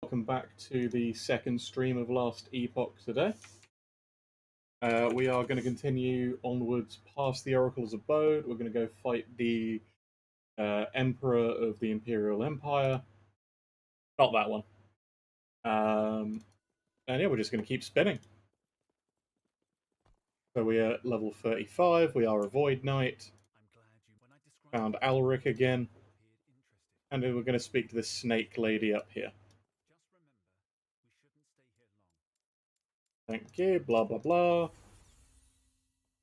Welcome back to the second stream of Last Epoch today. We are going to continue onwards past the Oracle's Abode. We're going to go fight the Emperor of the Imperial Empire. Not that one. And yeah, we're just going to keep spinning. So we are at level 35. We are a Void Knight. Found Alric again. And then we're going to speak to this snake lady up here. Thank you, blah, blah, blah.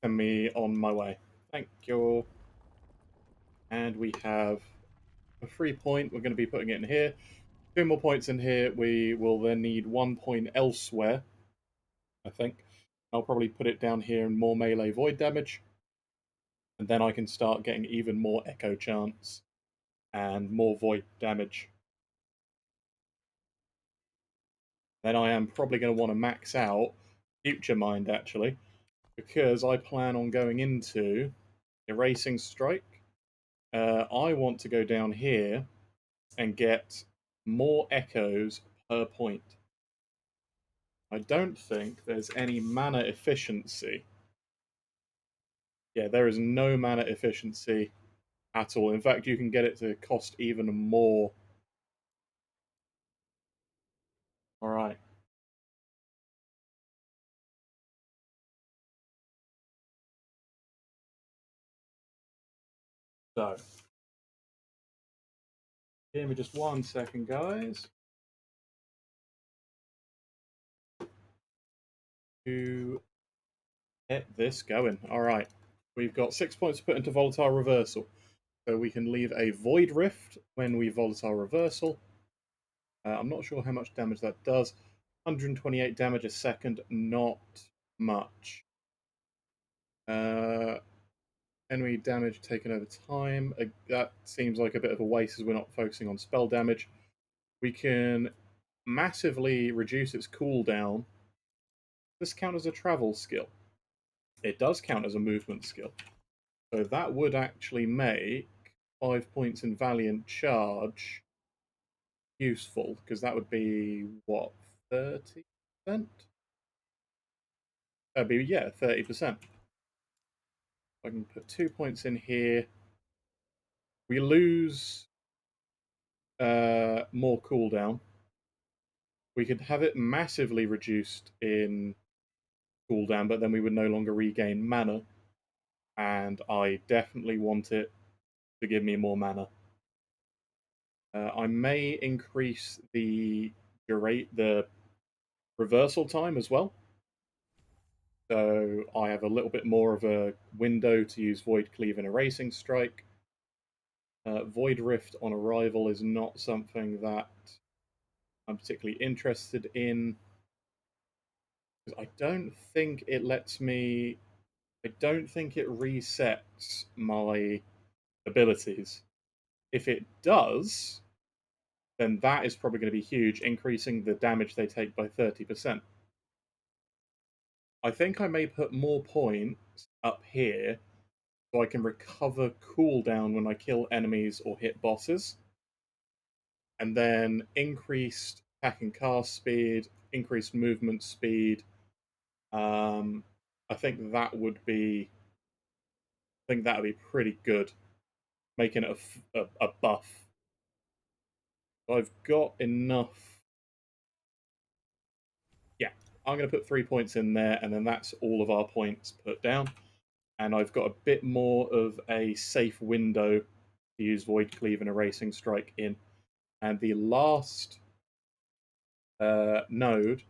Send me on my way. Thank you. And we have a free point. We're going to be putting it in here. 2 more points in here. We will then need 1 point elsewhere, I think. I'll probably put it down here in more melee void damage. And then I can start getting even more echo chance and more void damage. Then I am probably going to want to max out Future Mind, actually, because I plan on going into Erasing Strike. I want to go down here and get more echoes per point. I don't think there's any mana efficiency. Yeah, there is no mana efficiency at all. In fact, you can get it to cost even more. Alright. So, give me just 1 second, guys. To get this going. Alright. We've got 6 points to put into Volatile Reversal. So we can leave a Void Rift when we Volatile Reversal. I'm not sure how much damage that does. 128 damage a second, not much. Enemy damage taken over time. That seems like a bit of a waste as we're not focusing on spell damage. We can massively reduce its cooldown. This count as a travel skill. It does count as a movement skill. So that would actually make 5 points in Valiant Charge useful, because that would be, what, 30%? That'd be, yeah, 30%. I can put 2 points in here. We lose more cooldown. We could have it massively reduced in cooldown, but then we would no longer regain mana. And I definitely want it to give me more mana. I may increase the reversal time as well. So I have a little bit more of a window to use Void Cleave and Erasing Strike. Void Rift on arrival is not something that I'm particularly interested in. I don't think it lets me. I don't think it resets my abilities. If it does, then that is probably going to be huge, increasing the damage they take by 30%. I think I may put more points up here so I can recover cooldown when I kill enemies or hit bosses. And then increased attack and cast speed, increased movement speed. I think that would be. I think that would be pretty good, making it a buff. I've got enough. Yeah, I'm going to put 3 points in there, and then that's all of our points put down. And I've got a bit more of a safe window to use Void Cleave and Erasing Strike in. And the last node,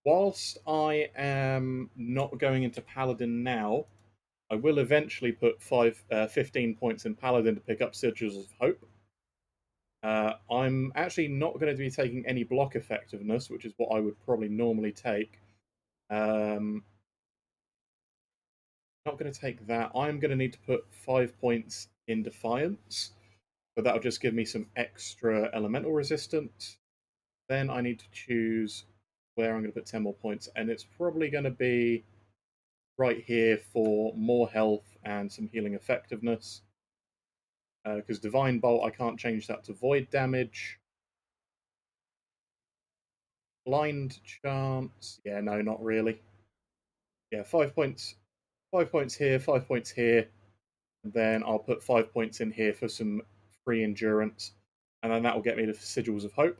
whilst I am not going into Paladin now, I will eventually put 15 points in Paladin to pick up Sigils of Hope. I'm actually not going to be taking any block effectiveness, which is what I would probably normally take. Not going to take that. I'm going to need to put 5 points in Defiance. So that'll just give me some extra elemental resistance. Then I need to choose where I'm going to put 10 more points. And it's probably going to be right here for more health and some healing effectiveness. Because Divine Bolt, I can't change that to void damage. Blind chance. Yeah, no, not really. Yeah, 5 points. 5 points here, 5 points here. And then I'll put 5 points in here for some free endurance. And then that will get me the Sigils of Hope.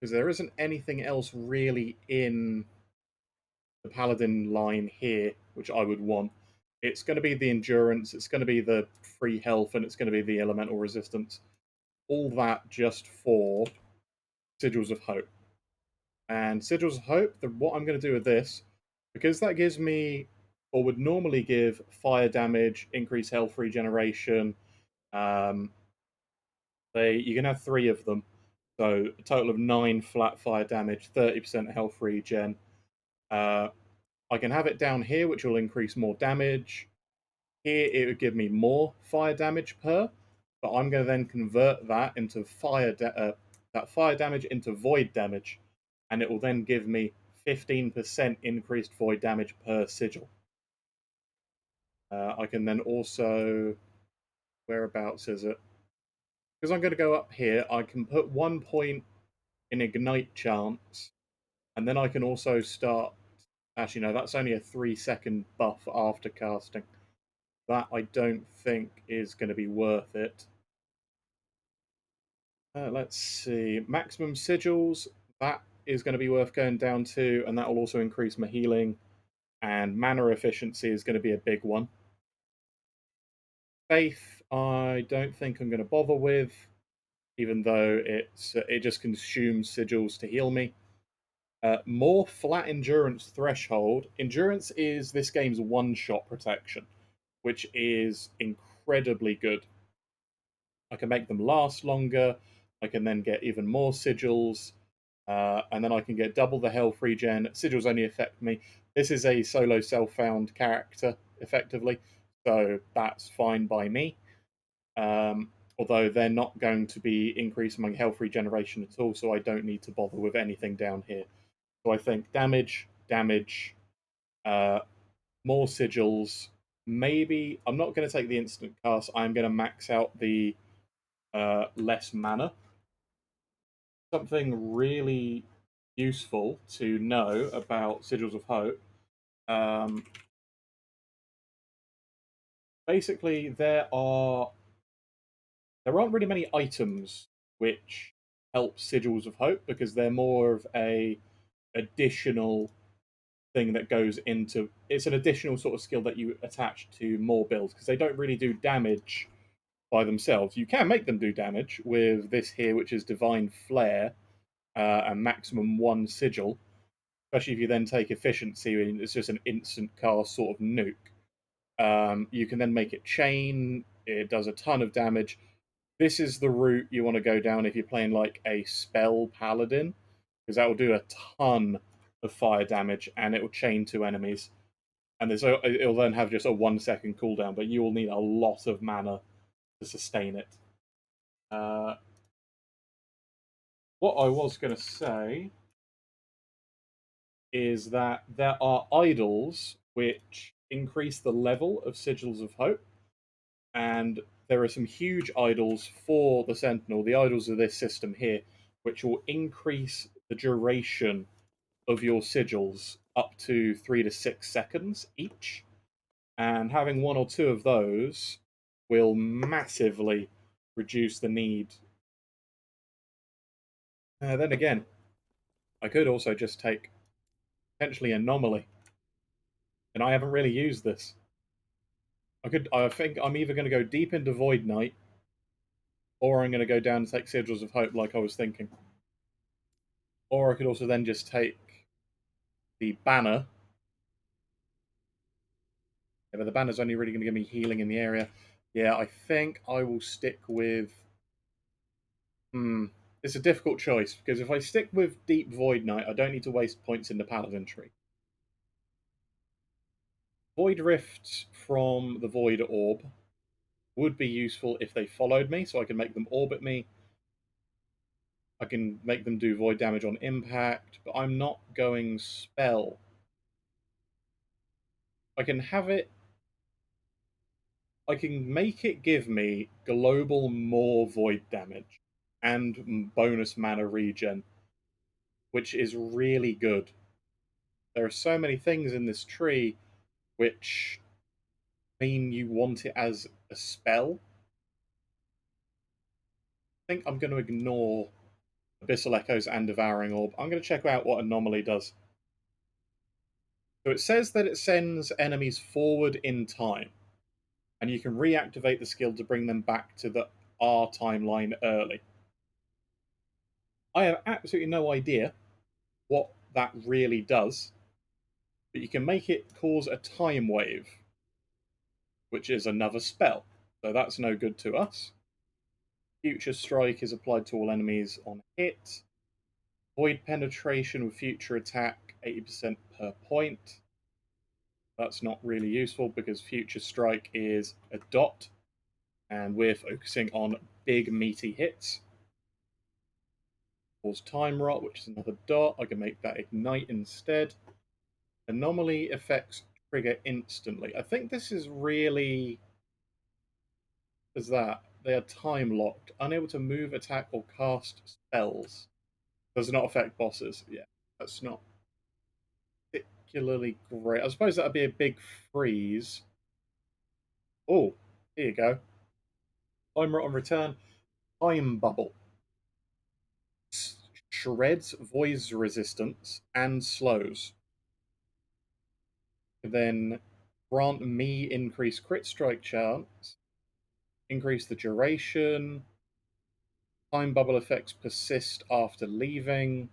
Because there isn't anything else really in the Paladin line here which I would want. It's going to be the endurance, it's going to be the free health, and it's going to be the elemental resistance. All that just for Sigils of Hope. And Sigils of Hope, what I'm going to do with this, because that gives me, or would normally give, fire damage, increased health regeneration. Um, you can have three of them, so a total of 9 flat fire damage, 30% health regen. Uh, I can have it down here, which will increase more damage. Here, it would give me more fire damage per, but I'm going to then convert that into that fire damage into void damage, and it will then give me 15% increased void damage per sigil. I can then also, whereabouts is it? Because I'm going to go up here, I can put 1 point in ignite chance, and then I can also start. Actually, no, that's only a 3-second buff after casting. That I don't think is going to be worth it. Let's see. Maximum sigils. That is going to be worth going down to, and that will also increase my healing. And mana efficiency is going to be a big one. Faith, I don't think I'm going to bother with, even though it just consumes sigils to heal me. More flat endurance threshold. Endurance is this game's one-shot protection, which is incredibly good. I can make them last longer. I can then get even more sigils. And then I can get double the health regen. Sigils only affect me. This is a solo self-found character, effectively, so that's fine by me. Although they're not going to be increasing my health regeneration at all, so I don't need to bother with anything down here. So I think damage, damage, uh, more sigils. Maybe I'm not going to take the instant cast. I'm going to max out the less mana. Something really useful to know about Sigils of Hope. Um, Basically, there aren't really many items which help Sigils of Hope because they're more of a additional thing that goes into. It's an additional sort of skill that you attach to more builds because they don't really do damage by themselves. You can make them do damage with this here, which is Divine Flare and maximum one sigil. Especially if you then take efficiency, and it's just an instant cast sort of nuke. You can then make it chain. It does a ton of damage. This is the route you want to go down if you're playing like a spell paladin, because that will do a ton of fire damage and it will chain two enemies. And it'll then have just a 1 second cooldown, but you will need a lot of mana to sustain it. Uh, what I was going to say is that there are idols which increase the level of Sigils of Hope, and there are some huge idols for the Sentinel, the idols of this system here, which will increase the duration of your sigils up to 3 to 6 seconds each. And having one or two of those will massively reduce the need. Then again, I could also just take potentially Anomaly, and I haven't really used this. I think I'm either going to go deep into Void Knight, or I'm going to go down and take Sigils of Hope like I was thinking. Or I could also then just take the banner. Yeah, but the banner's only really going to give me healing in the area. Yeah, I think I will stick with. It's a difficult choice because if I stick with Deep Void Knight, I don't need to waste points in the Paladin tree. Void Rifts from the Void Orb would be useful if they followed me, so I can make them orbit me. I can make them do void damage on impact, but I'm not going spell. I can have it. I can make it give me global more void damage. and bonus mana regen, which is really good. There are so many things in this tree which mean you want it as a spell. I think I'm going to ignore Abyssal Echoes and Devouring Orb. I'm going to check out what Anomaly does. So it says that it sends enemies forward in time, and you can reactivate the skill to bring them back to the R timeline early. I have absolutely no idea what that really does, but you can make it cause a time wave, which is another spell. So that's no good to us. Future Strike is applied to all enemies on hit. Void Penetration with future attack, 80% per point. That's not really useful because Future Strike is a dot, and we're focusing on big meaty hits. Cause Time Rot, which is another dot. I can make that ignite instead. Anomaly effects trigger instantly. I think this is really is that they are time locked, unable to move, attack, or cast spells. Does not affect bosses. Yeah, that's not particularly great. I suppose that'd be a big freeze. Oh, here you go. Time Rot on return. Time Bubble. Shreds voice resistance and slows. Then grant me increased crit strike chance. Increase the duration. Time bubble effects persist after leaving.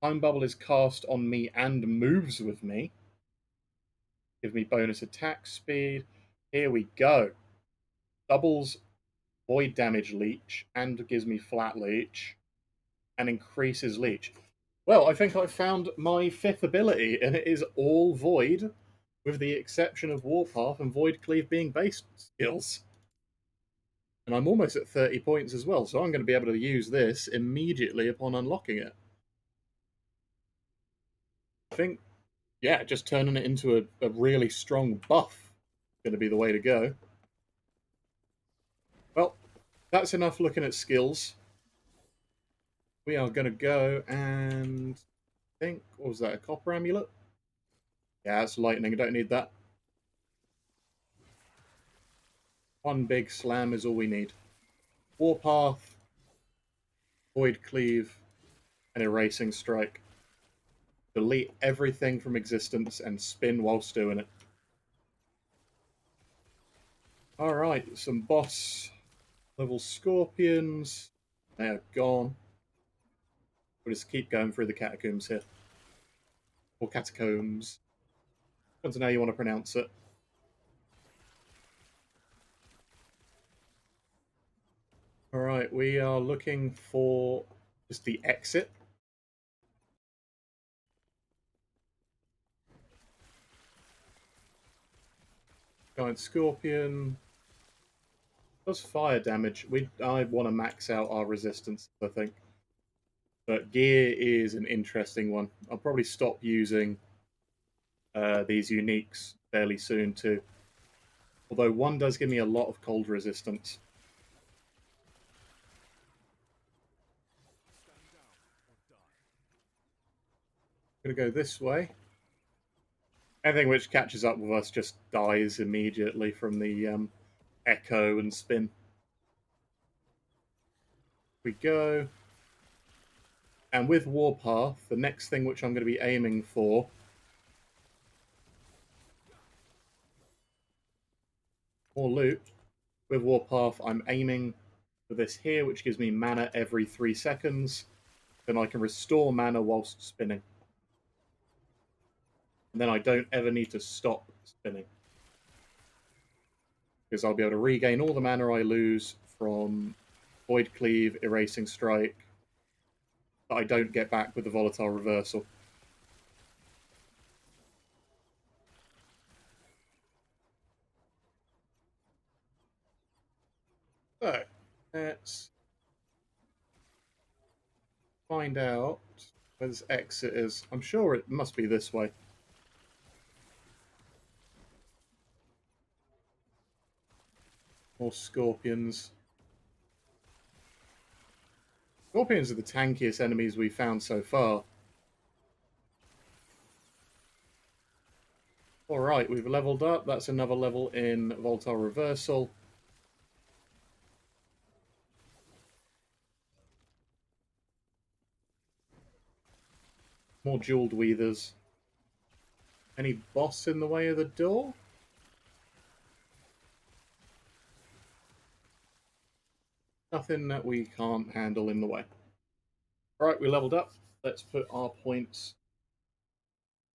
Time bubble is cast on me and moves with me. Give me bonus attack speed. Here we go. Doubles void damage leech and gives me flat leech and increases leech. Well, I think I've found my fifth ability, and it is all void, with the exception of Warpath and Void Cleave being base skills. And I'm almost at 30 points as well, so I'm going to be able to use this immediately upon unlocking it. I think, yeah, just turning it into a really strong buff is going to be the way to go. Well, that's enough looking at skills. We are going to go and think, what was that, a copper amulet? Yeah, it's lightning, I don't need that. One big slam is all we need. Warpath, Void Cleave, and Erasing Strike. Delete everything from existence and spin whilst doing it. Alright, some boss level scorpions. They are gone. We'll just keep going through the catacombs here. Or catacombs. Depends on how you want to pronounce it. Alright, we are looking for just the exit. Giant scorpion. Does fire damage. I want to max out our resistance, I think. But gear is an interesting one. I'll probably stop using these uniques fairly soon too. Although one does give me a lot of cold resistance. I'm going to go this way. Anything which catches up with us just dies immediately from the echo and spin. We go. And with Warpath, the next thing which I'm going to be aiming for more loot. With Warpath, I'm aiming for this here, which gives me mana every 3 seconds. Then I can restore mana whilst spinning. And then I don't ever need to stop spinning. Because I'll be able to regain all the mana I lose from Void Cleave, Erasing Strike, that I don't get back with the Volatile Reversal. So, let's find out where this exit is. I'm sure it must be this way. More scorpions. Scorpions are the tankiest enemies we've found so far. Alright, we've leveled up. That's another level in Volatile Reversal. More Jeweled Weavers. Any boss in the way of the door? Nothing that we can't handle in the way. Alright, we leveled up. Let's put our points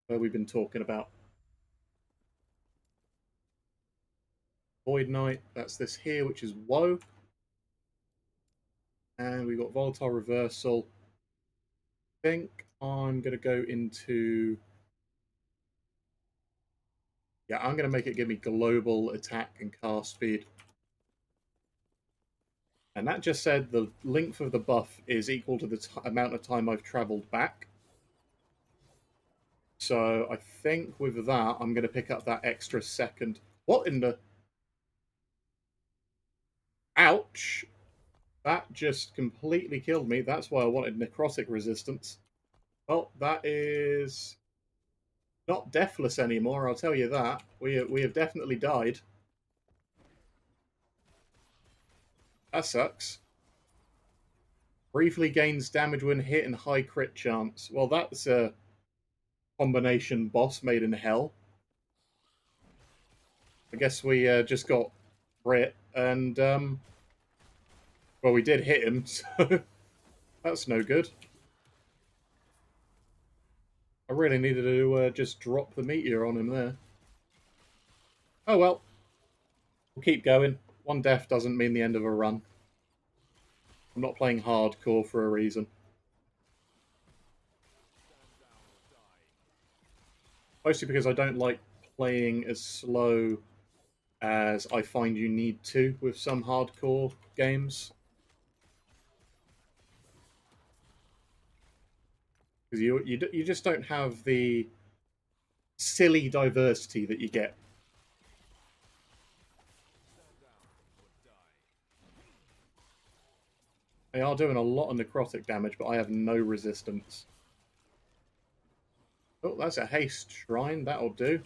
where we've been talking about. Void Knight, that's this here, which is Woe. And we've got Volatile Reversal. I think I'm going to go into... Yeah, I'm going to make it give me global attack and cast speed. And that just said the length of the buff is equal to the amount of time I've travelled back. So I think with that, I'm going to pick up that extra second. What in the... Ouch! That just completely killed me. That's why I wanted necrotic resistance. Well, that is not deathless anymore, I'll tell you that. We have definitely died. That sucks. Briefly gains damage when hit and high crit chance. Well, that's a combination boss made in hell. I guess we just got crit and, well, we did hit him, so that's no good. I really needed to just drop the meteor on him there. Oh well. We'll keep going. One death doesn't mean the end of a run. I'm not playing hardcore for a reason. Mostly because I don't like playing as slow as I find you need to with some hardcore games. Because you just don't have the silly diversity that you get. They are doing a lot of necrotic damage, but I have no resistance. Oh, that's a haste shrine. That'll do.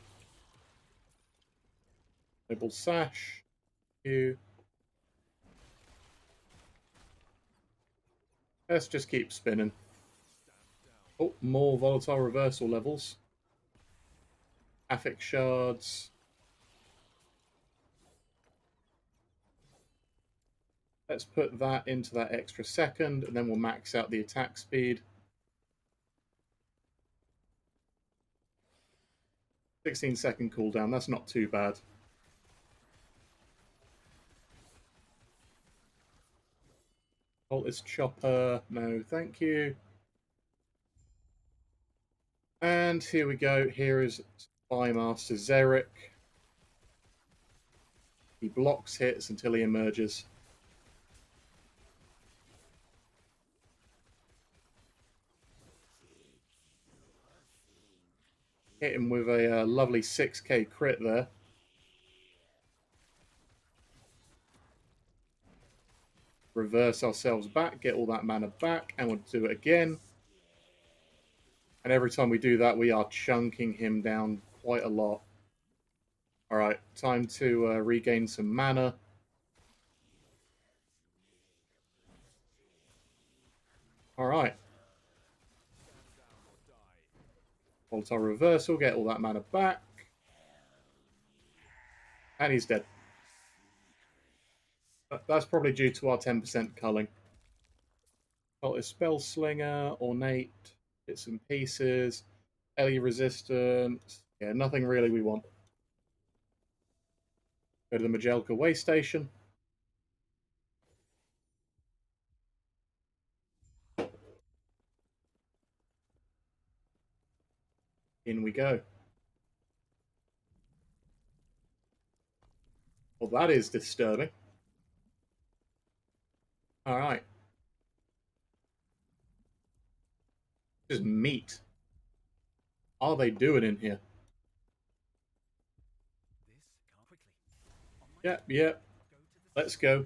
Noble sash. You. Let's just keep spinning. Oh, more volatile reversal levels. Affix shards. Let's put that into that extra second, and then we'll max out the attack speed. 16-second cooldown, that's not too bad. Voltus Chopper, no thank you. And here we go, here is Spymaster Xeric. He blocks hits until he emerges. Hit him with a lovely 6k crit there. Reverse ourselves back, get all that mana back, and we'll do it again. And every time we do that, we are chunking him down quite a lot. Alright, time to regain some mana. Alright. Volatile Reversal, get all that mana back. And he's dead. That's probably due to our 10% culling. Well, it's Spell Slinger, Ornate, bits and pieces, Ellie Resistance. Yeah, nothing really we want. Go to the Majelka Way Station. In we go. Well, that is disturbing. Alright. Just meat. Are they doing in here? Yep, yep. Let's go.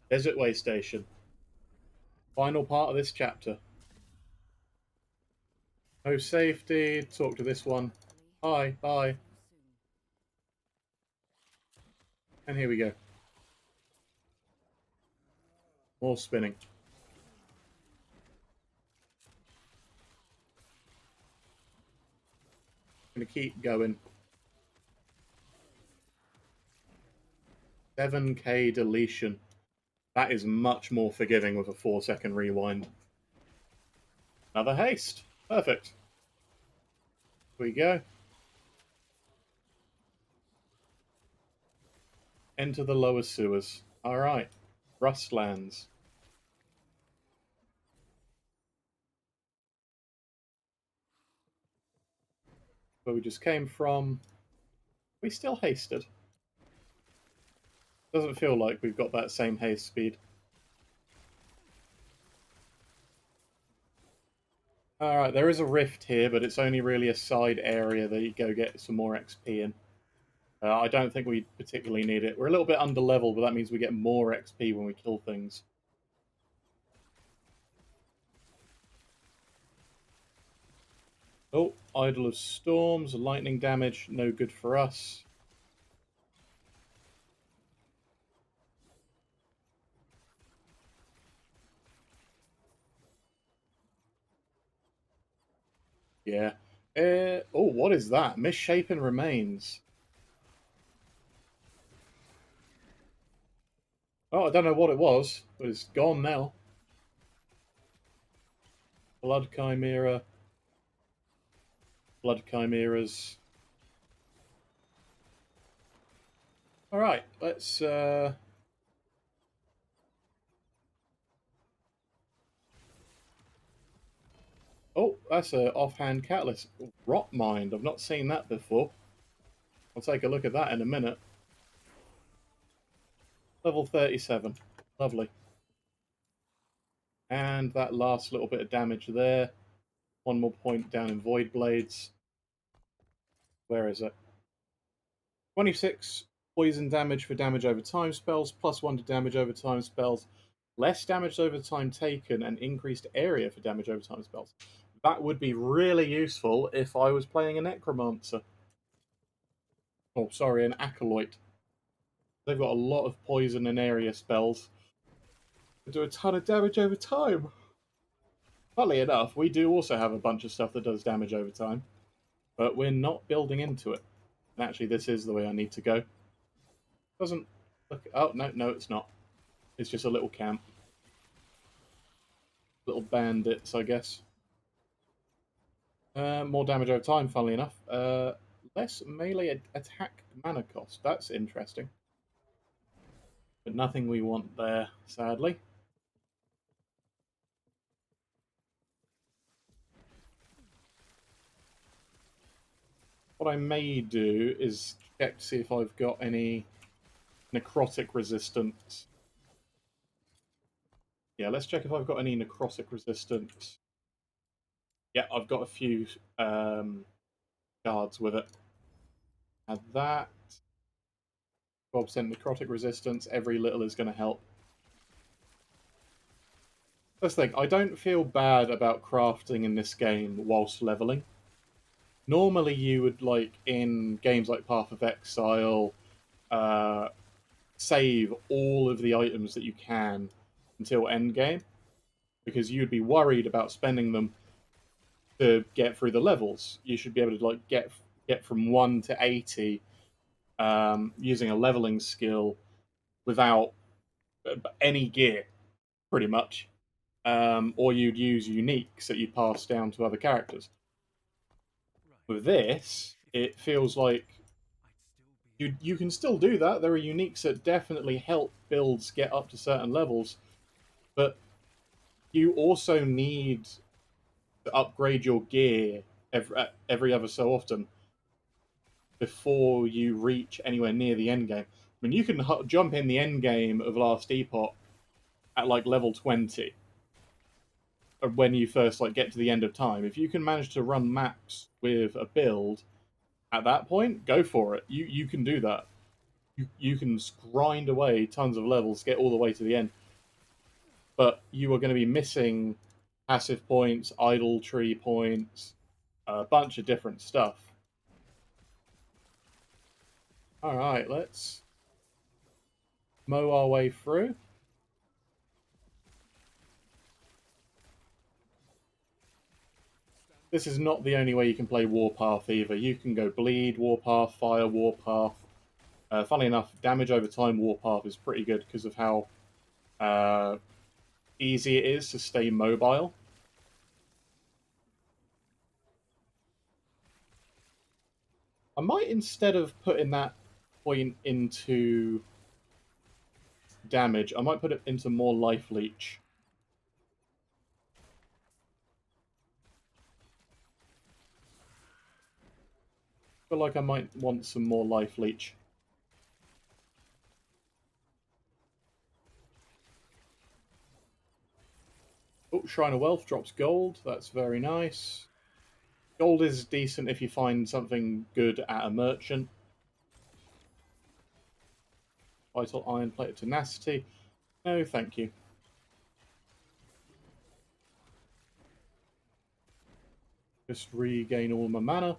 Desert Way Station. Final part of this chapter. No safety. Talk to this one. Hi, bye. And here we go. More spinning. Gonna keep going. 7K deletion. That is much more forgiving with a 4-second rewind. Another haste. Perfect. Here we go. Enter the lower sewers. Alright. Rustlands. Where we just came from. We still hasted. Doesn't feel like we've got that same haste speed. Alright, there is a rift here, but it's only really a side area that you go get some more XP in. I don't think we particularly need it. We're a little bit under level, but that means we get more XP when we kill things. Oh, Idol of Storms, lightning damage, no good for us. Yeah. Oh, what is that? Misshapen Remains. Oh, I don't know what it was, but it's gone now. Blood Chimera. Blood Chimeras. Alright, let's... Oh, that's an offhand catalyst. Rot Mind. I've not seen that before. I'll take a look at that in a minute. Level 37. Lovely. And that last little bit of damage there. One more point down in Void Blades. Where is it? 26 poison damage for damage over time spells, +1 to damage over time spells, less damage over time taken, and increased area for damage over time spells. That would be really useful if I was playing a Necromancer. Oh, sorry, an Acolyte. They've got a lot of poison and area spells. They do a ton of damage over time. Funnily enough, we do also have a bunch of stuff that does damage over time, but we're not building into it. And actually, this is the way I need to go. Doesn't look... Oh, no, it's not. It's just a little camp. Little bandits, I guess. More damage over time, funnily enough. Less melee attack mana cost. That's interesting. But nothing we want there, sadly. What I may do is check to see if I've got any necrotic resistance. Yeah, let's check if I've got any necrotic resistance. Yeah, I've got a few guards with it. Add that. 12% necrotic resistance. Every little is going to help. First thing, I don't feel bad about crafting in this game whilst leveling. Normally you would, like, in games like Path of Exile, save all of the items that you can until endgame, because you'd be worried about spending them to get through the levels. You should be able to, like, get from 1 to 80 using a leveling skill without any gear, pretty much. Or you'd use uniques that you pass down to other characters. With this, it feels like you can still do that. There are uniques that definitely help builds get up to certain levels, but you also need to upgrade your gear every other so often before you reach anywhere near the end game. I mean, you can jump in the end game of Last Epoch at like level 20 when you first like get to the end of time. If you can manage to run maps with a build at that point, go for it. You can do that. You can grind away tons of levels, get all the way to the end. but you are going to be missing passive points, idle tree points, a bunch of different stuff. All right, let's mow our way through. This is not the only way you can play Warpath either. You can go Bleed, Warpath, Fire, Warpath. Funnily enough, damage over time Warpath is pretty good because of how easy it is to stay mobile. I might, instead of putting that point into damage, I might put it into more life leech. I feel like I might want some more life leech. Oh, Shrine of Wealth drops gold. That's very nice. Gold is decent if you find something good at a merchant. Vital Iron Plate of Tenacity. No, thank you. Just regain all my mana.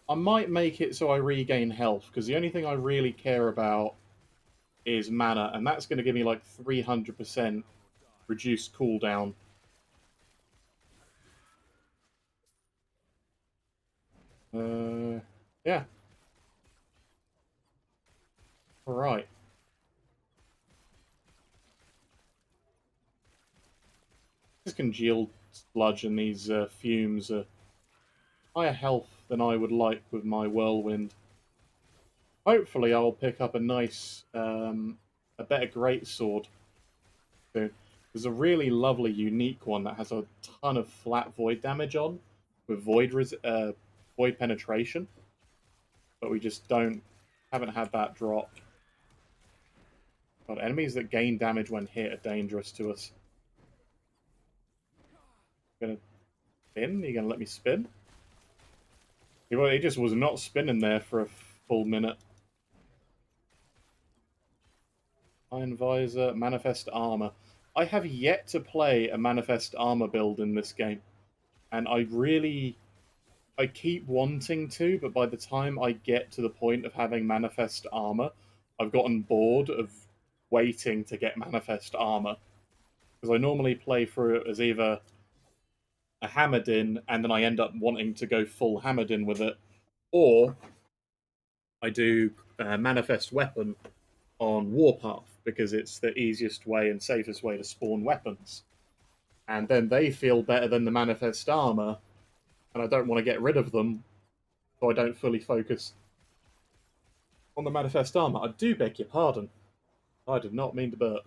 I might make it so I regain health, because the only thing I really care about is mana, and that's going to give me like 300% reduced cooldown. Yeah. Alright. This congealed sludge and these fumes are higher health than I would like with my whirlwind. Hopefully I'll pick up a nice, a better greatsword soon. There's a really lovely, unique one that has a ton of flat void damage on, with void penetration, but we just haven't had that drop. God, enemies that gain damage when hit are dangerous to us. Gonna spin? You gonna let me spin? He just was not spinning there for a full minute. Iron Visor, Manifest Armor. I have yet to play a Manifest Armor build in this game, and I keep wanting to, but by the time I get to the point of having Manifest Armor, I've gotten bored of waiting to get Manifest Armor. Because I normally play through it as either a Hammerdin, and then I end up wanting to go full Hammerdin with it, or I do Manifest Weapon on Warpath, because it's the easiest way and safest way to spawn weapons. And then they feel better than the Manifest Armor, and I don't want to get rid of them, so I don't fully focus on the Manifest Armor. I do beg your pardon. I did not mean to burp.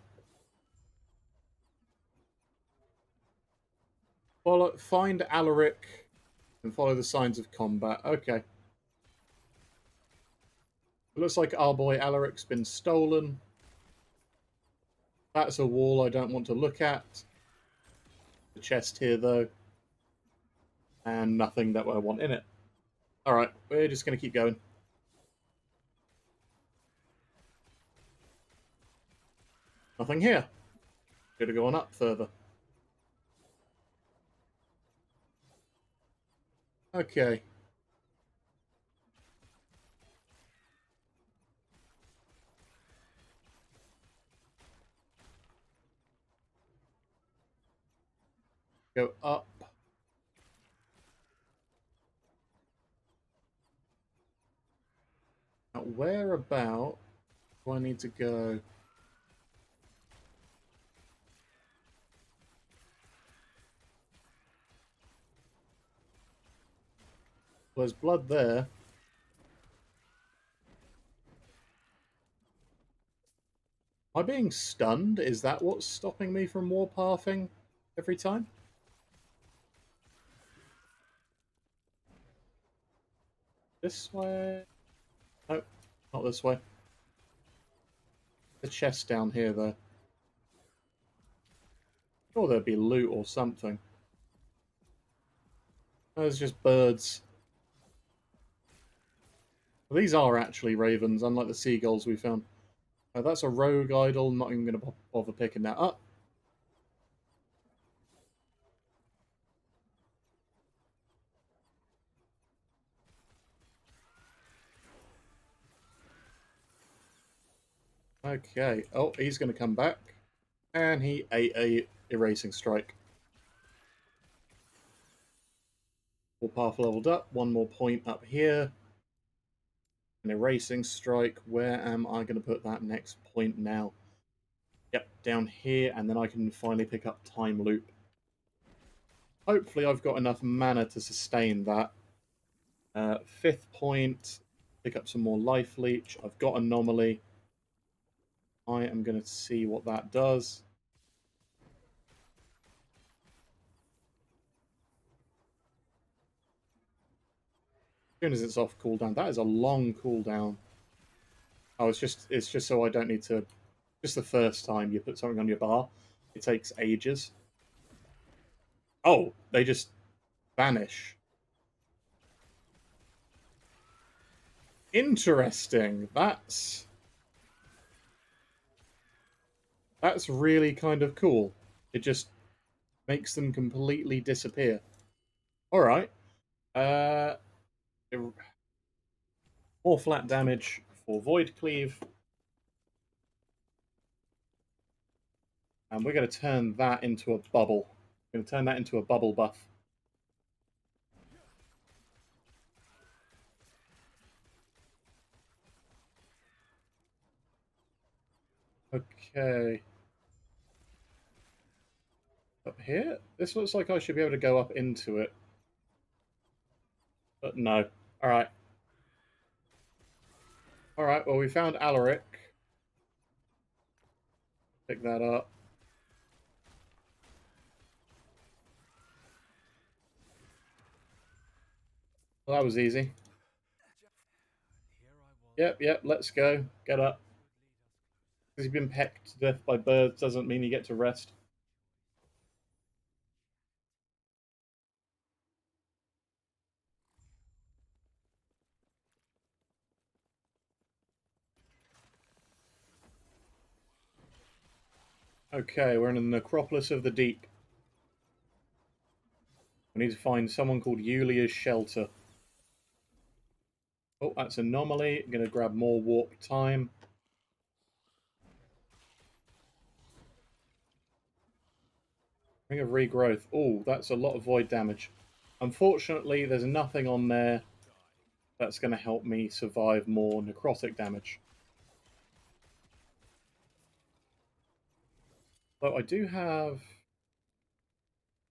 Find Alaric and follow the signs of combat. Okay. It looks like our boy Alaric's been stolen. That's a wall I don't want to look at. The chest here, though. And nothing that I want in it. Alright, we're just going to keep going. Nothing here. Gotta go on up further. Okay. Go up. Now, where about do I need to go? Well, there's blood there. Am I being stunned? Is that what's stopping me from warpathing every time? This way? No, not this way. The chest down here, though. Sure, there'd be loot or something. No, there's just birds. Well, these are actually ravens, unlike the seagulls we found. Oh, that's a rogue idol. Not even going to bother picking that up. Okay. Oh, he's going to come back. And he ate a erasing strike. All path leveled up. One more point up here. An erasing strike. Where am I going to put that next point now? Yep, down here. And then I can finally pick up Time Loop. Hopefully I've got enough mana to sustain that. Fifth point. Pick up some more Life Leech. I've got Anomaly. I am going to see what that does. As soon as it's off cooldown. That is a long cooldown. Oh, it's just so I don't need to. Just the first time you put something on your bar, it takes ages. Oh, they just vanish. Interesting. That's really kind of cool. It just makes them completely disappear. All right. Uh, more flat damage for Void Cleave. And we're going to turn that into a bubble. We're going to turn that into a bubble buff. Okay. Up here? This looks like I should be able to go up into it. But no. Alright. Alright, well, we found Alaric. Pick that up. Well, that was easy. Yep, let's go. Get up. Because you've been pecked to death by birds doesn't mean you get to rest. Okay, we're in the Necropolis of the Deep. We need to find someone called Yulia's Shelter. Oh, that's Anomaly. I'm going to grab more warp time. Ring of Regrowth. Oh, that's a lot of void damage. Unfortunately, there's nothing on there that's going to help me survive more necrotic damage. But I do have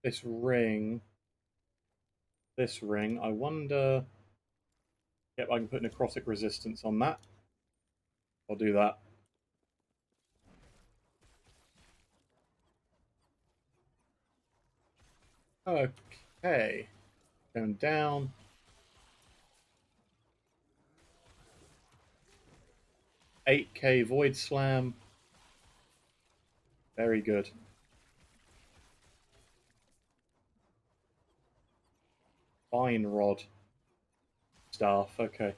this ring. This ring. I wonder... Yep, I can put necrotic resistance on that. I'll do that. Okay. Going down. $8K Void Slam. Very good. Fine Rod. Staff, okay.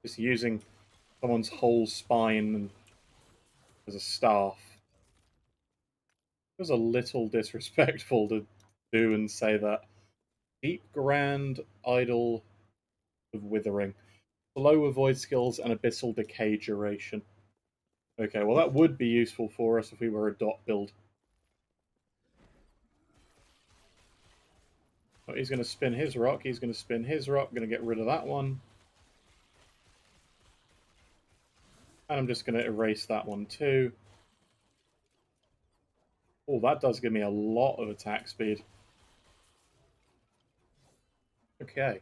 Just using someone's whole spine as a staff. It was a little disrespectful to do and say that. Deep Grand Idol of Withering. Slow avoid skills and abyssal decay duration. Okay, well that would be useful for us if we were a dot build. But he's going to spin his rock. He's going to spin his rock. Going to get rid of that one. And I'm just going to erase that one too. Oh, that does give me a lot of attack speed. Okay.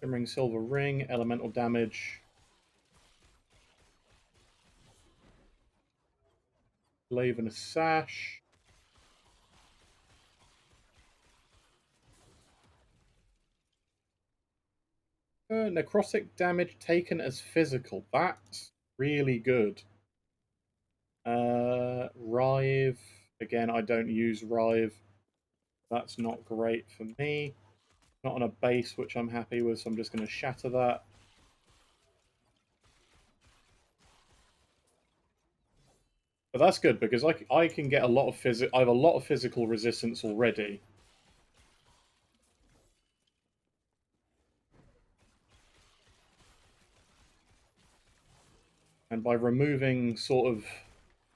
Glimmering Silver Ring, elemental damage. Glaive and a Sash. Necrotic damage taken as physical. That's really good. Rive. Again, I don't use Rive. That's not great for me. Not on a base, which I'm happy with, so I'm just going to shatter that. But that's good because I can get a lot of I have a lot of physical resistance already. And by removing sort of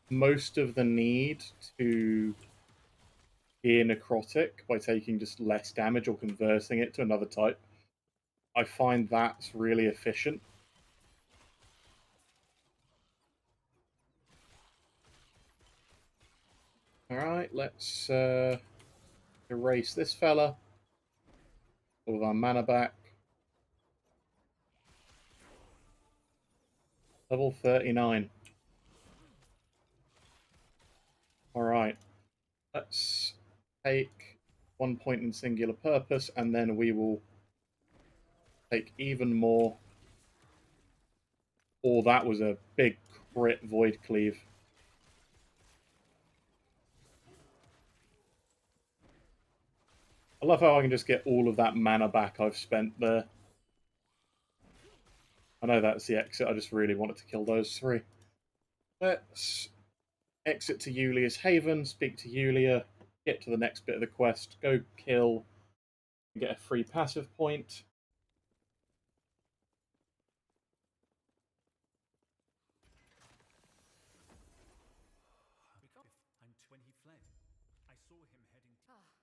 most of the need to gear necrotic by taking just less damage or converting it to another type, I find that's really efficient. Alright, let's erase this fella. All of our mana back. Level 39. Alright, let's take 1 point in singular purpose, and then we will take even more. Oh, that was a big crit void cleave. I love how I can just get all of that mana back I've spent there. I know that's the exit, I just really wanted to kill those three. Let's exit to Yulia's Haven, speak to Yulia, get to the next bit of the quest, go kill, and get a free passive point.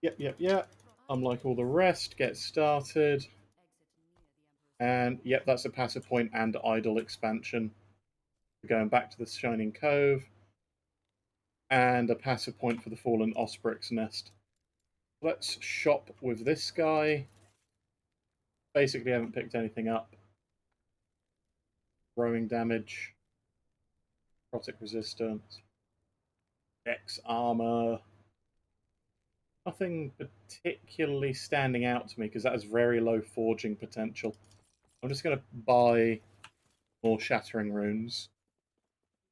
Yep. Unlike all the rest, get started. And yep, that's a passive point and idle expansion. We're going back to the Shining Cove. And a passive point for the Fallen Osprix Nest. Let's shop with this guy. Basically, haven't picked anything up. Growing damage. Necrotic resistance. X armor. Nothing particularly standing out to me because that has very low forging potential. I'm just going to buy more Shattering Runes.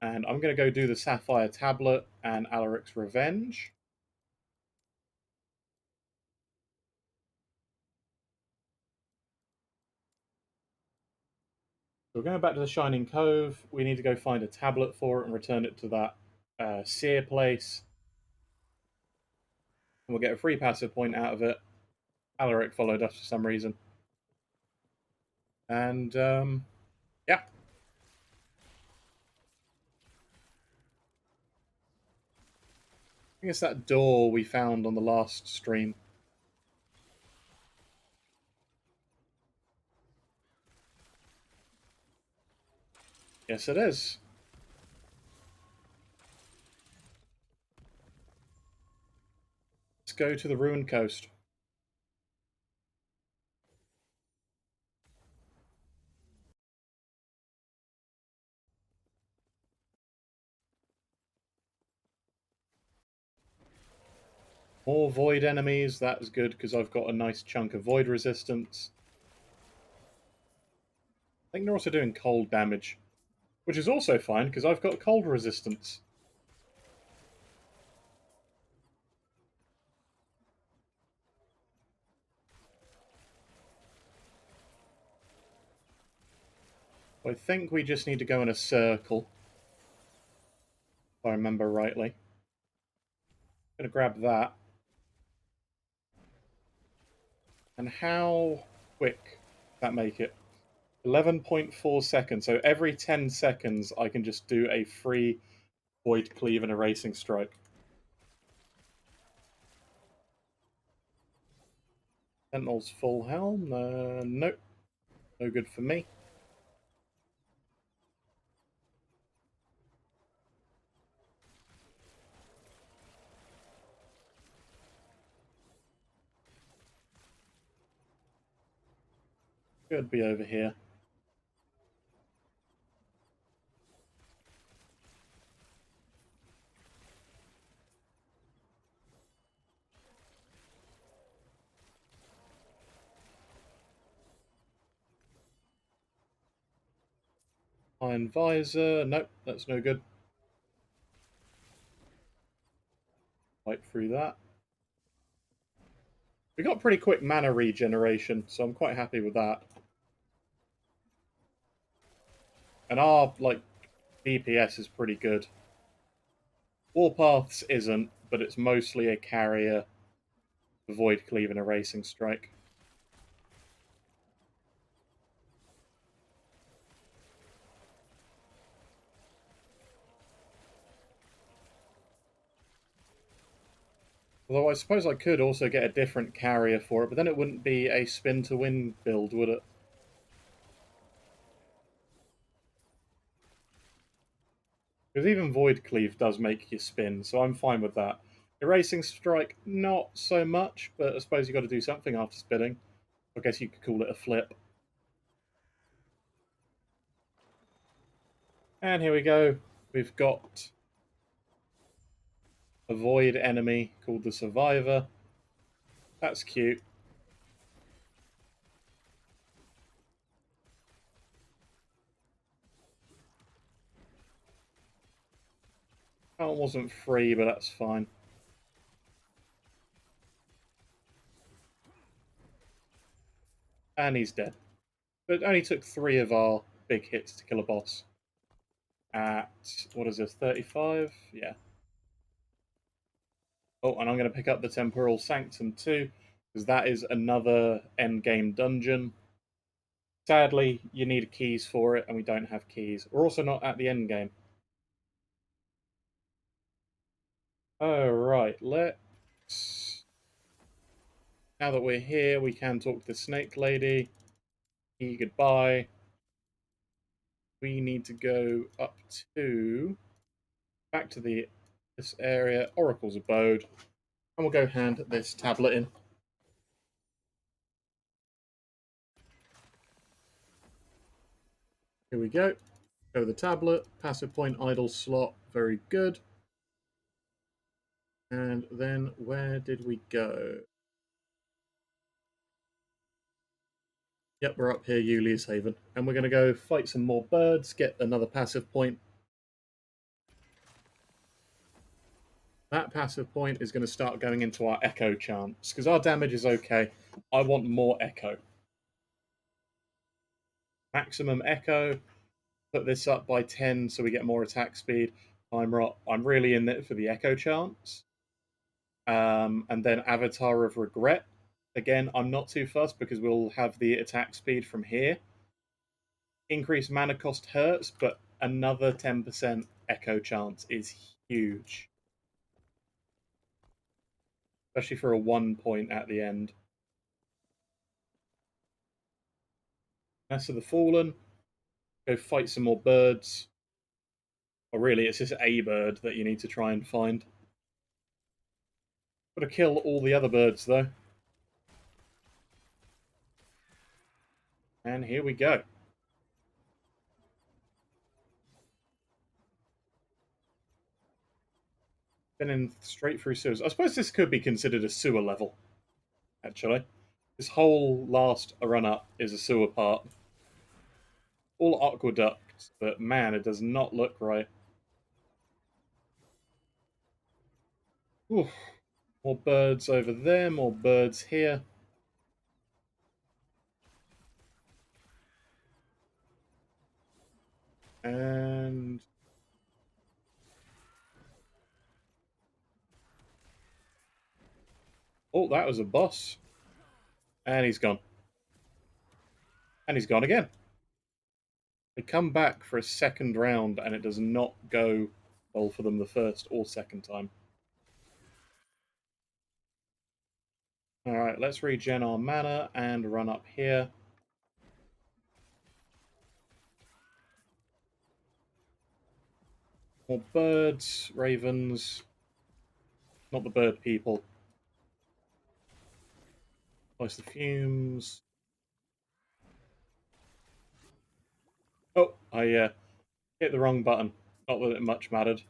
And I'm going to go do the Sapphire Tablet and Alaric's Revenge. So we're going back to the Shining Cove. We need to go find a tablet for it and return it to that Seer place. And we'll get a free passive point out of it. Alaric followed us for some reason. And, yeah. I think it's that door we found on the last stream. Yes, it is. Let's go to the Ruined Coast. More void enemies, that is good because I've got a nice chunk of void resistance. I think they're also doing cold damage, which is also fine because I've got cold resistance. I think we just need to go in a circle, if I remember rightly. I'm going to grab that. And how quick does that make it? 11.4 seconds. So every 10 seconds, I can just do a free Void Cleave and Erasing Strike. Sentinel's full helm? Nope. No good for me. Could be over here. Iron Visor. Nope, that's no good. Fight through that. We got pretty quick mana regeneration, so I'm quite happy with that. And our like DPS is pretty good. Warpaths isn't, but it's mostly a carrier, Void Cleave, and a Racing Strike. Although I suppose I could also get a different carrier for it, but then it wouldn't be a spin to win build, would it? Because even Void Cleave does make you spin, so I'm fine with that. Erasing Strike, not so much, but I suppose you've got to do something after spinning. I guess you could call it a flip. And here we go. We've got a void enemy called the Survivor. That's cute. That one wasn't free, but that's fine. And he's dead. But it only took 3 of our big hits to kill a boss. At, what is this, 35? Yeah. Oh, and I'm going to pick up the Temporal Sanctum too, because that is another endgame dungeon. Sadly, you need keys for it, and we don't have keys. We're also not at the endgame. Alright, let's... Now that we're here, we can talk to the Snake Lady. Goodbye. We need to go up to... back to this area, Oracle's Abode, and we'll go hand this tablet in. Here we go. Go the tablet, passive point, idle slot, very good. And then where did we go? Yep, we're up here, Yuli's Haven. And we're going to go fight some more birds, get another passive point. That passive point is going to start going into our Echo chance, because our damage is okay. I want more Echo. Maximum Echo, put this up by 10 so we get more attack speed. I'm really in it for the Echo chance. And then Avatar of Regret. Again, I'm not too fussed because we'll have the attack speed from here. Increased mana cost hurts, but another 10% Echo chance is huge. Especially for a 1 point at the end. Nest of the Fallen. Go fight some more birds. Or really, it's just a bird that you need to try and find. Got to kill all the other birds, though. And here we go. Been in straight through sewers. I suppose this could be considered a sewer level, actually. This whole last run-up is a sewer part. All aqueducts, but man, it does not look right. Oof. More birds over there, more birds here. And... oh, that was a boss. And he's gone. And he's gone again. They come back for a second round, and it does not go well for them the first or second time. Alright, let's regen our mana and run up here. More birds, ravens. Not the bird people. Place the fumes. Oh, I hit the wrong button. Not that it much mattered.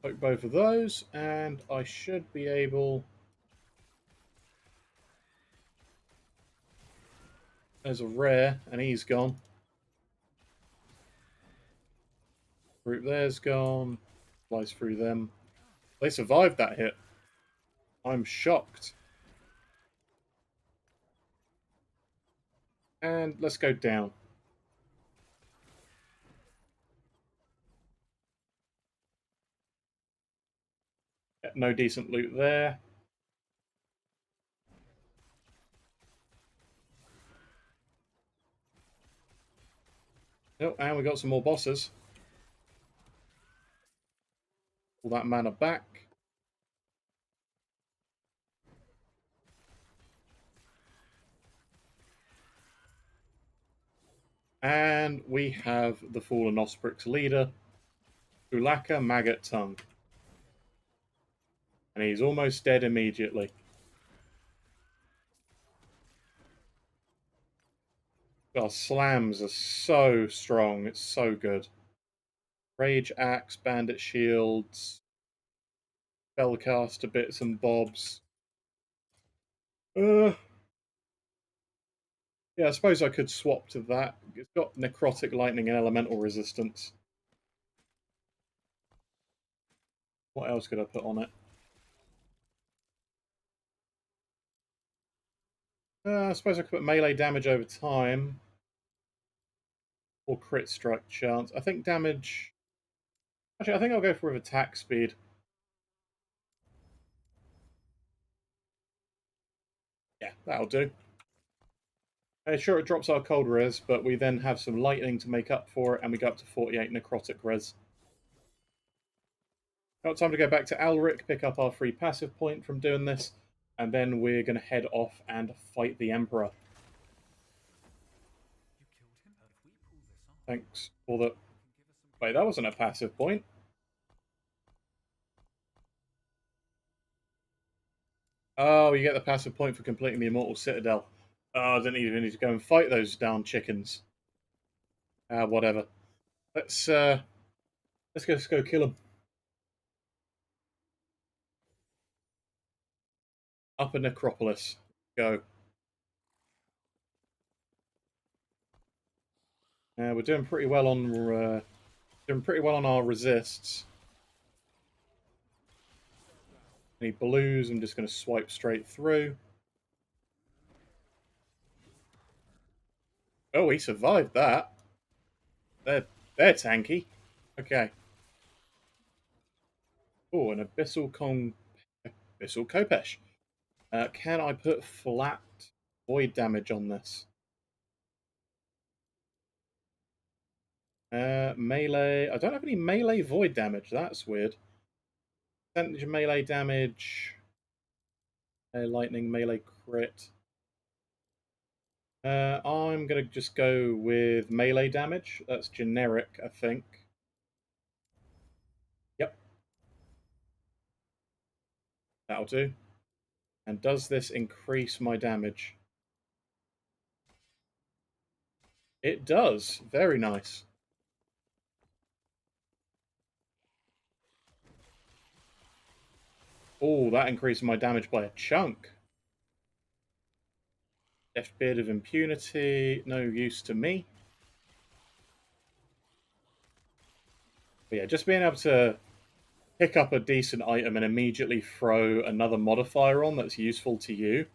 Poke both of those, and I should be able... there's a rare, and he's gone. Group there's gone. Flies through them. They survived that hit. I'm shocked. And let's go down. No decent loot there. Oh, and we got some more bosses. All that mana back. And we have the Fallen Osprix leader, Ulaka Maggot Tongue. And he's almost dead immediately. Our slams are so strong. It's so good. Rage Axe, Bandit Shields, Spellcaster bits and bobs. Yeah, I suppose I could swap to that. It's got Necrotic Lightning and Elemental Resistance. What else could I put on it? I suppose I could put melee damage over time. Or crit strike chance. I think damage... Actually, I think I'll go for attack speed. Yeah, that'll do. Sure, it drops our cold res, but we then have some lightning to make up for it, and we go up to 48 necrotic res. Now it's time to go back to Alric, pick up our free passive point from doing this, and then we're going to head off and fight the Emperor. Thanks for the... Wait, that wasn't a passive point. Oh, you get the passive point for completing the Immortal Citadel. Oh, I didn't even need to go and fight those darn chickens. Whatever. Let's go kill them. Upper Necropolis. Go. We're doing pretty well on our resists. Any blues? I'm just going to swipe straight through. Oh, he survived that. They're tanky. Okay. Oh, an Abyssal Kopesh. Can I put flat void damage on this? Melee. I don't have any melee void damage. That's weird. Percentage of melee damage. Lightning, melee crit. I'm going to just go with melee damage. That's generic, I think. Yep. That'll do. And does this increase my damage? It does. Very nice. Oh, that increases my damage by a chunk. Deft Beard of Impunity, no use to me. But yeah, just being able to pick up a decent item and immediately throw another modifier on that's useful to you,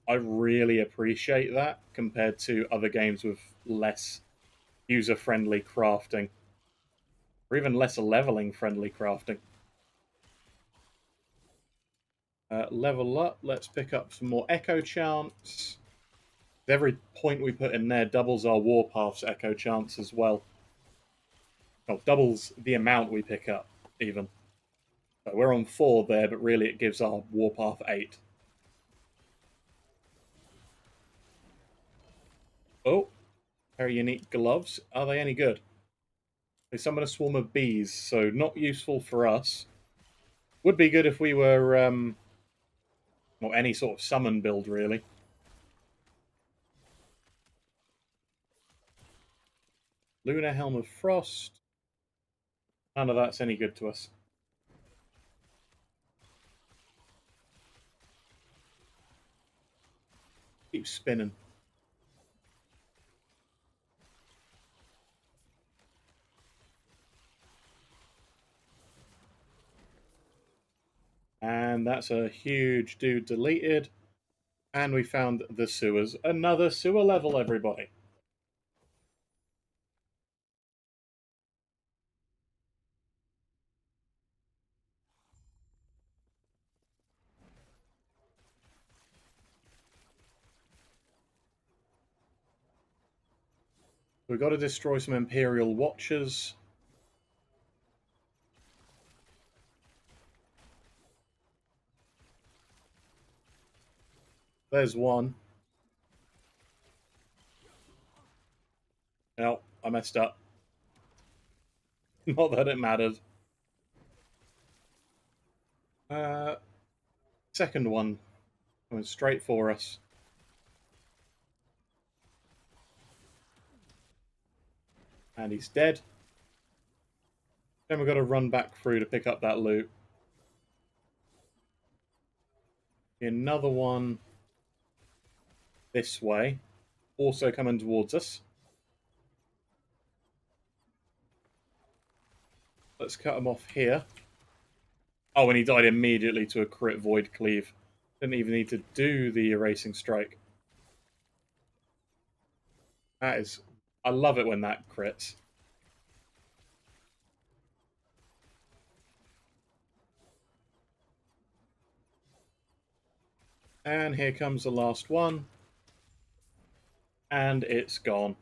I really appreciate that compared to other games with less user-friendly crafting. Or even less leveling-friendly crafting. Level up, let's pick up some more Echo Chants. Every point we put in there doubles our Warpath's Echo Chants as well. Well, doubles the amount we pick up, even. So we're on 4 there, but really it gives our Warpath 8. Oh, very unique gloves. Are they any good? They summon a swarm of bees, so not useful for us. Would be good if we were, well, any sort of summon build, really. Lunar Helm of Frost. None of that's any good to us. Keep spinning. And that's a huge dude deleted. And we found the sewers. Another sewer level, everybody. We've got to destroy some Imperial Watchers. There's one. Oh, I messed up. Not that it mattered. Second one coming straight for us. And he's dead. Then we've got to run back through to pick up that loot. Another one this way. Also coming towards us. Let's cut him off here. Oh, and he died immediately to a crit Void Cleave. Didn't even need to do the Erasing Strike. That is... I love it when that crits. And here comes the last one. And it's gone.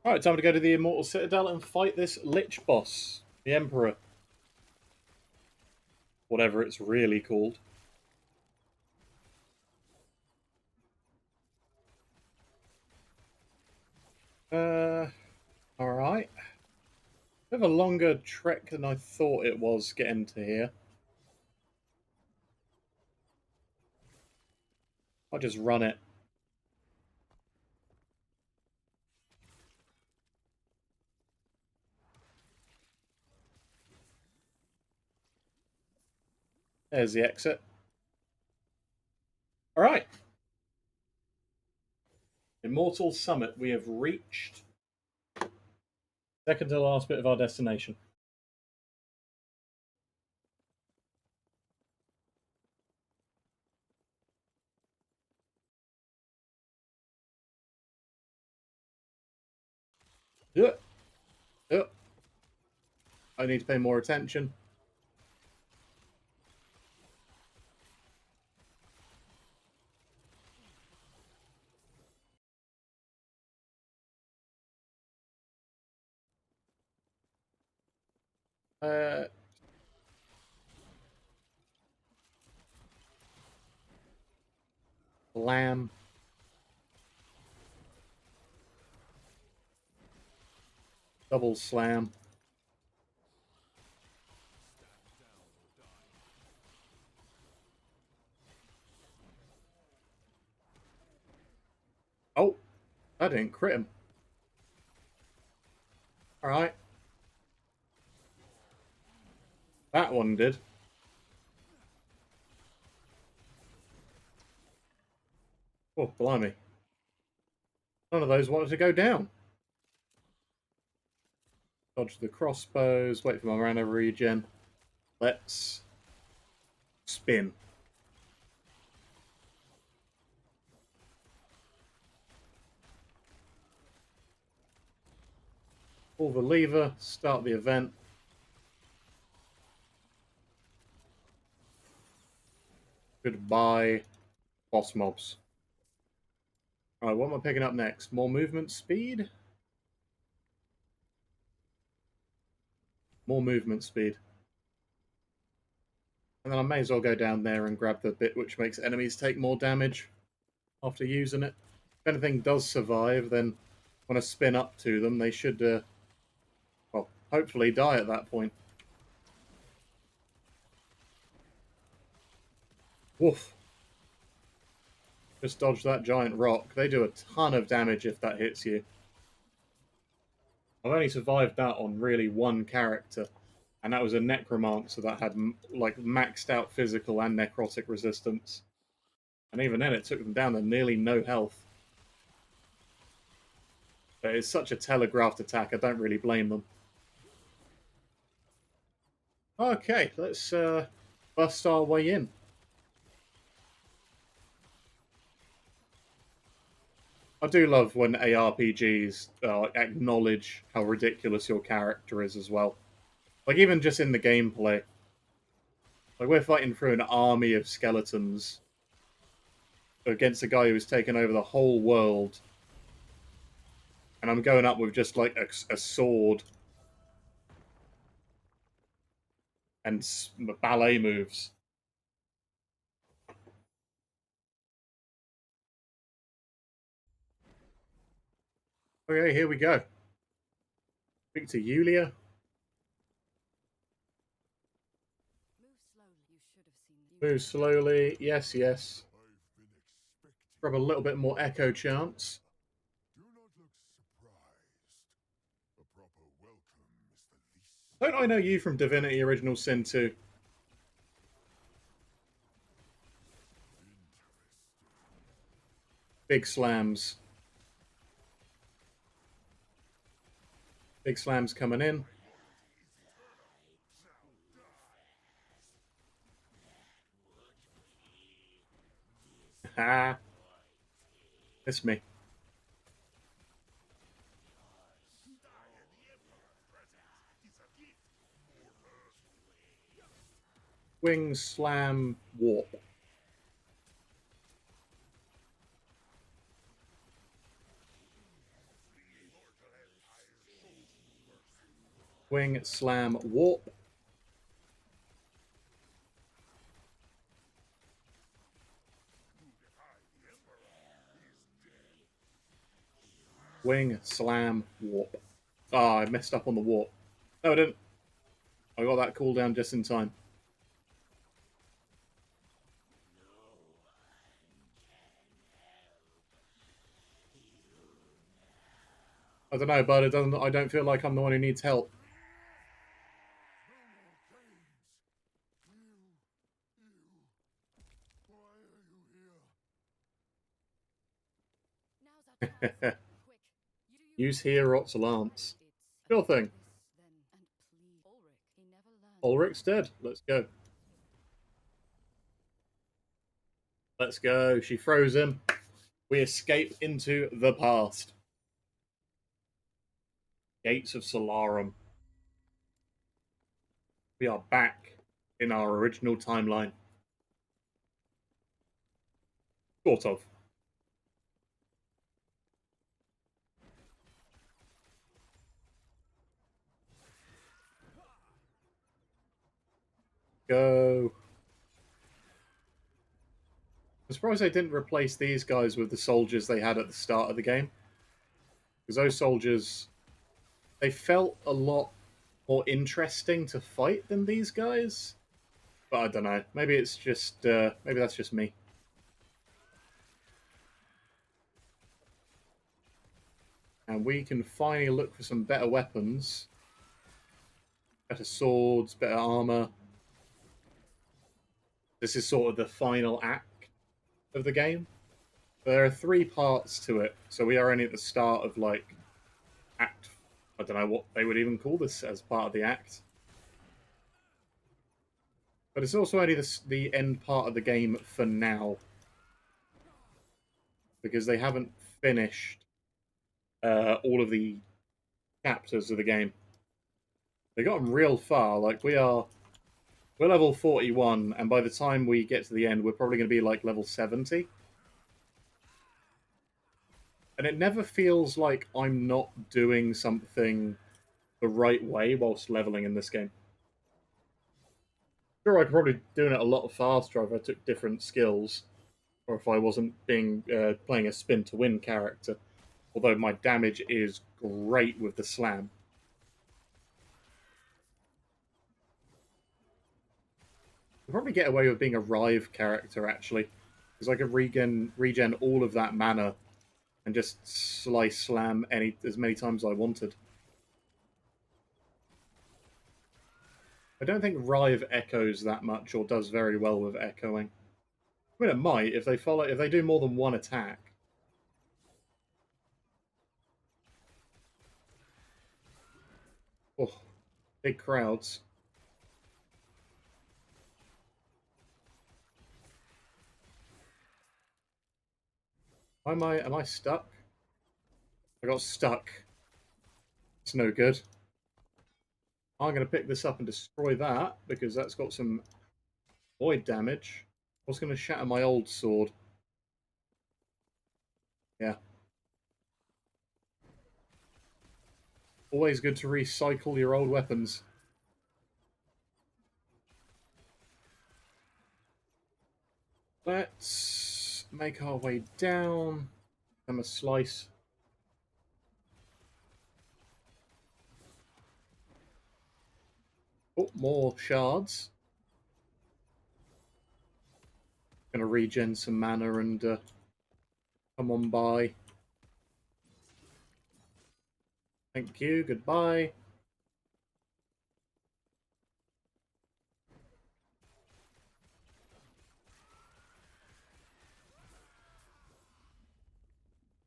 Alright, time to go to the Immortal Citadel and fight this Lich boss. The Emperor. Whatever it's really called. Alright. Bit of a longer trek than I thought it was getting to here. I'll just run it. There's the exit. Alright. Immortal Summit. We have reached second to last bit of our destination. Yeah. Yeah. I need to pay more attention. Lamb. Double slam. Oh, I didn't crit him. Alright. That one did. Oh, blimey. None of those wanted to go down. Dodge the crossbows, wait for my mana regen. Let's spin. Pull the lever, start the event. Goodbye, boss mobs. Alright, what am I picking up next? More movement speed? More movement speed. And then I may as well go down there and grab the bit which makes enemies take more damage after using it. If anything does survive, then when I spin up to them, they should, well, hopefully die at that point. Woof. Just dodge that giant rock. They do a ton of damage if that hits you. I've only survived that on really one character, and that was a necromancer that had like maxed out physical and necrotic resistance. And even then, it took them down to nearly no health. But it's such a telegraphed attack, I don't really blame them. Okay, let's bust our way in. I do love when ARPGs acknowledge how ridiculous your character is as well. Like, even just in the gameplay. Like, we're fighting through an army of skeletons against a guy who's taken over the whole world. And I'm going up with just, like, a sword and ballet moves. Okay, here we go. Speak to Yulia. Move slowly. Yes, yes. Grab a little bit more echo chance. Don't I know you from Divinity Original Sin 2? Big slams. Big slams coming in. Ha! It's me. Wing slam warp. Wing slam warp. Wing slam warp. Ah, I messed up on the warp. No, I didn't. I got that cooldown just in time. I don't know, but it doesn't. I don't feel like I'm the one who needs help. Use Hierot's Lance. Sure thing. Ulrich's dead. Let's go. Let's go. She froze him. We escape into the past. Gates of Solarum. We are back in our original timeline. Sort of. Go. I'm surprised they didn't replace these guys with the soldiers they had at the start of the game. Because those soldiers, they felt a lot more interesting to fight than these guys. But I don't know. Maybe it's just, maybe that's just me. And we can finally look for some better weapons. Better swords, better armor. This is sort of the final act of the game. There are 3 parts to it, so we are only at the start of, like, act. I don't know what they would even call this as part of the act. But it's also only the end part of the game for now. Because they haven't finished all of the chapters of the game. They got them real far. Like, we're level 41, and by the time we get to the end, we're probably going to be like level 70. And it never feels like I'm not doing something the right way whilst leveling in this game. Sure, I could probably doing it a lot faster if I took different skills, or if I wasn't being playing a spin to win character. Although my damage is great with the slam. I'd probably get away with being a Rive character actually, because I could regen all of that mana and just slice slam as many times as I wanted. I don't think Rive echoes that much or does very well with echoing. I mean, it might if they do more than one attack. Oh, big crowds. Am I stuck? I got stuck. It's no good. I'm going to pick this up and destroy that because that's got some void damage. I was going to shatter my old sword. Yeah. Always good to recycle your old weapons. Let's make our way down. Them a slice. Oh, more shards. Gonna regen some mana and come on by. Thank you. Goodbye.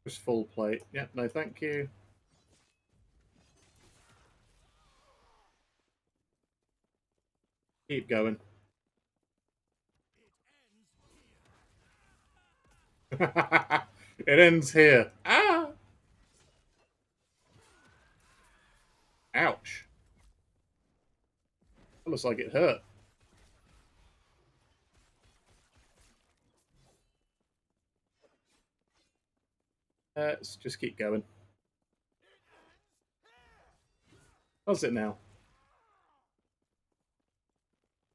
Just full plate. Yep. No, thank you. Keep going. It ends here. Ah! Ouch. That looks like it hurt. Let's just keep going. How's it now?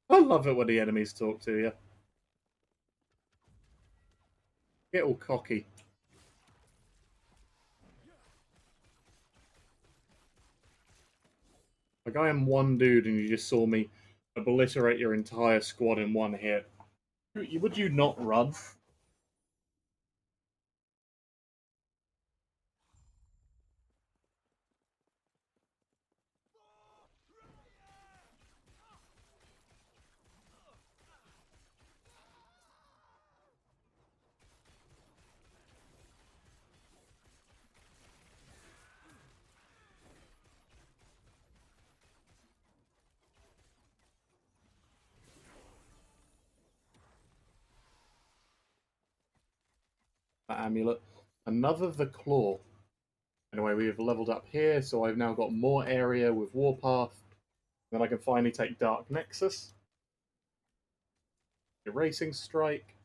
I love it when the enemies talk to you. Get all cocky. Like I am one dude and you just saw me obliterate your entire squad in one hit. Would you not run? That amulet. Another the claw. Anyway, we've leveled up here, so I've now got more area with Warpath. Then I can finally take Dark Nexus. Erasing Strike.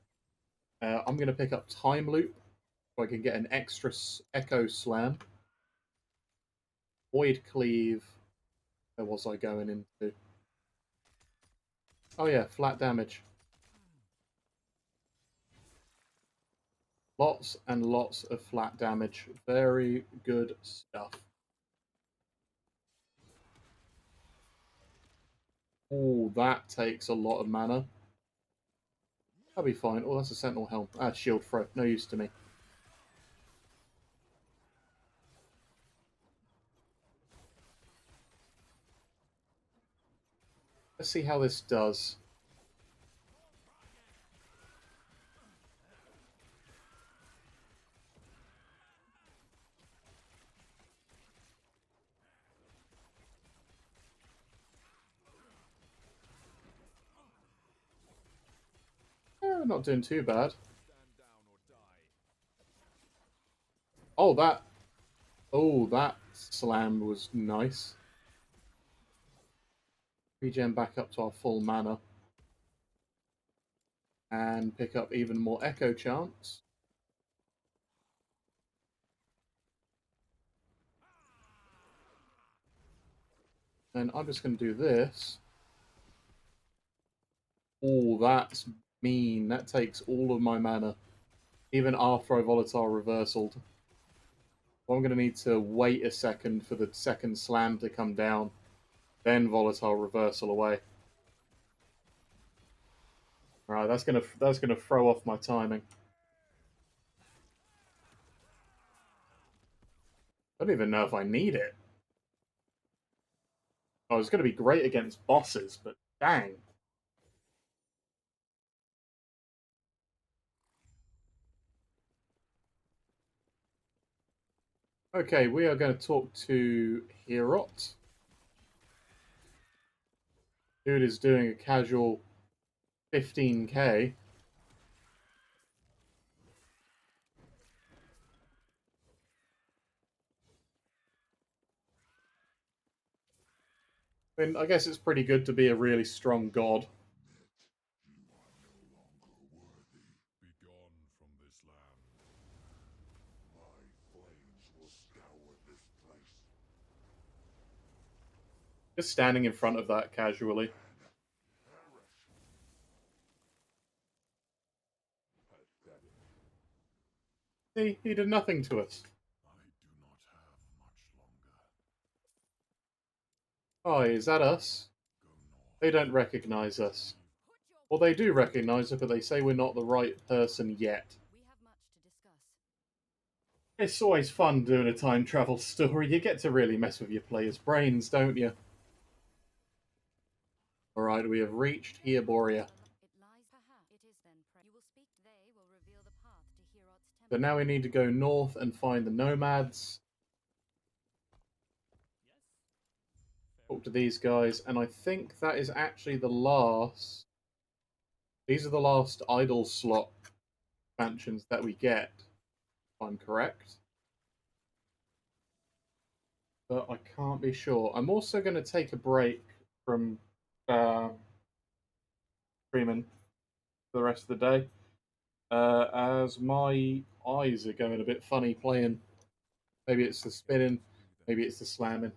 I'm going to pick up Time Loop, so I can get an extra Echo Slam. Void Cleave. Where was I going into? Oh yeah, flat damage. Lots and lots of flat damage. Very good stuff. Oh, that takes a lot of mana. That'll be fine. Oh, that's a Sentinel Helm. Ah, Shield Throw. No use to me. Let's see how this does. Not doing too bad. Oh, that... Oh, that slam was nice. Regen back up to our full mana. And pick up even more Echo Chance. And I'm just going to do this. Oh, that's mean. That takes all of my mana. Even after I Volatile Reversaled. So I'm going to need to wait a second for the second slam to come down. Then Volatile Reversal away. Alright, that's gonna throw off my timing. I don't even know if I need it. Oh, it's gonna be great against bosses, but dang. Okay, we are going to talk to Herot. Dude is doing a casual 15k. I mean, I guess it's pretty good to be a really strong god. Begone from this land. My flames will scour this place. Just standing in front of that casually. Pathetic. He did nothing to us. I do not have much longer. Oh, is that us? Go north. They don't recognize us. Well, they do recognize us, but they say we're not the right person yet. We have much to discuss. It's always fun doing a time travel story. You get to really mess with your players' brains, don't you? Alright, we have reached Hiaboria. It lies perhaps. It is then. You will speak. They will reveal the path to Herod's temple. So now we need to go north and find the nomads. Talk to these guys, and I think that is actually the last. These are the last idle slot expansions that we get, if I'm correct. But I can't be sure. I'm also going to take a break from streaming for the rest of the day, as my eyes are going a bit funny playing. Maybe it's the spinning, maybe it's the slamming.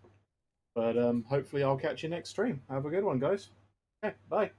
But hopefully I'll catch you next stream. Have a good one, guys. Okay, bye.